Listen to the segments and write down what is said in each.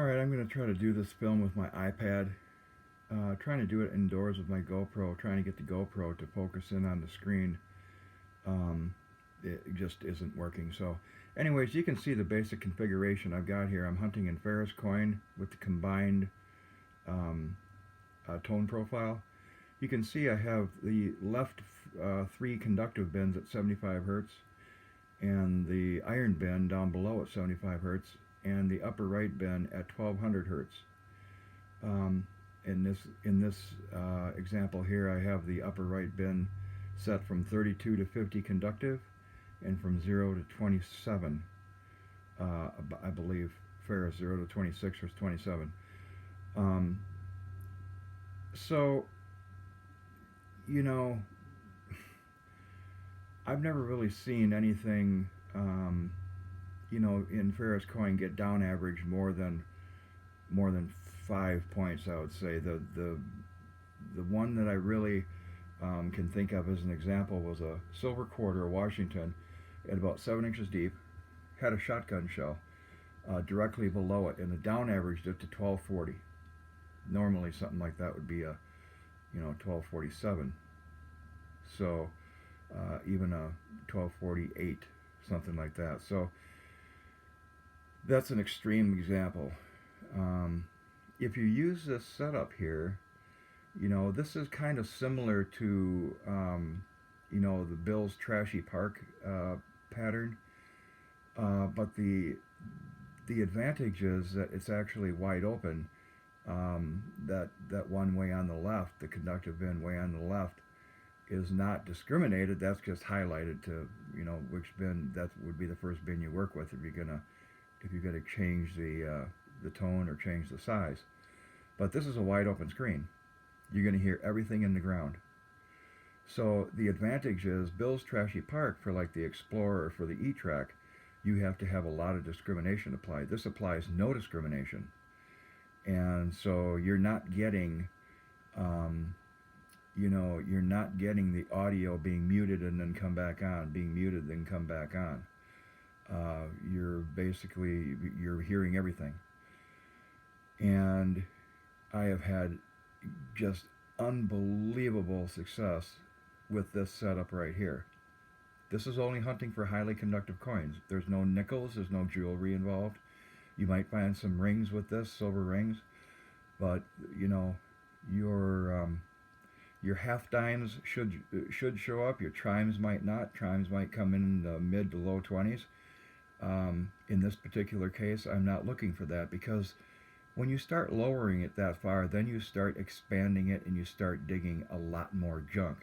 Alright, I'm going to try to do this film with my iPad. Trying to do it indoors with my GoPro, trying to get the GoPro to focus in on the screen. It just isn't working. So anyways, you can see the basic configuration I've got here. I'm hunting in Ferris coin with the combined tone profile. You can see I have the left three conductive bins at 75 hertz and the iron bin down below at 75 hertz and the upper right bin at 1200 hertz. In this example here, I have the upper right bin set from 32 to 50 conductive and from 0 to 27. I believe Ferris 0 to 26 or 27. So, you know, I've never really seen anything, in Ferris coin get down average more than 5 points. I would say the one that I really can think of as an example was a silver quarter Washington at about 7 inches deep, had a shotgun shell directly below it, and the down averaged it to 1240. Normally something like that would be a 1247. So even a 1248, something like that. So that's an extreme example. If you use this setup here, this is kind of similar to, the Bill's Trashy Park pattern, but the advantage is that it's actually wide open. That one way on the left, the conductive bin way on the left, is not discriminated. That's just highlighted to which bin that would be the first bin you work with if you're gonna change the tone or change the size. But this is a wide open screen. You're going to hear everything in the ground. So the advantage is Bill's Trashy Park, for like the Explorer or for the E-Track, you have to have a lot of discrimination applied. This applies no discrimination. And so you're not getting, you're not getting the audio being muted and then come back on, being muted then come back on. You're hearing everything. And I have had just unbelievable success with this setup right here. This is only hunting for highly conductive coins. There's no nickels, there's no jewelry involved. You might find some rings with this, silver rings, but your half dimes should show up. Your chimes might not. Chimes might come in the mid to low 20s. In this particular case, I'm not looking for that, because when you start lowering it that far, then you start expanding it and you start digging a lot more junk.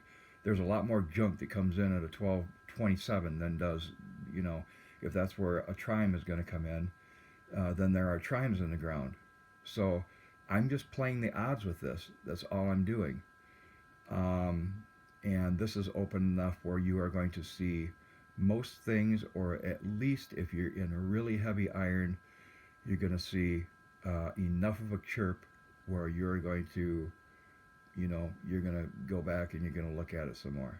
There's a lot more junk that comes in at a 1227 than does, if that's where a chime is going to come in, then there are chimes in the ground. So I'm just playing the odds with this. That's all I'm doing. And this is open enough where you are going to see most things, or at least if you're in a really heavy iron, you're going to see enough of a chirp where you're going to, you're going to go back and you're going to look at it some more.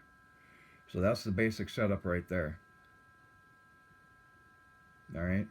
So that's the basic setup right there. All right.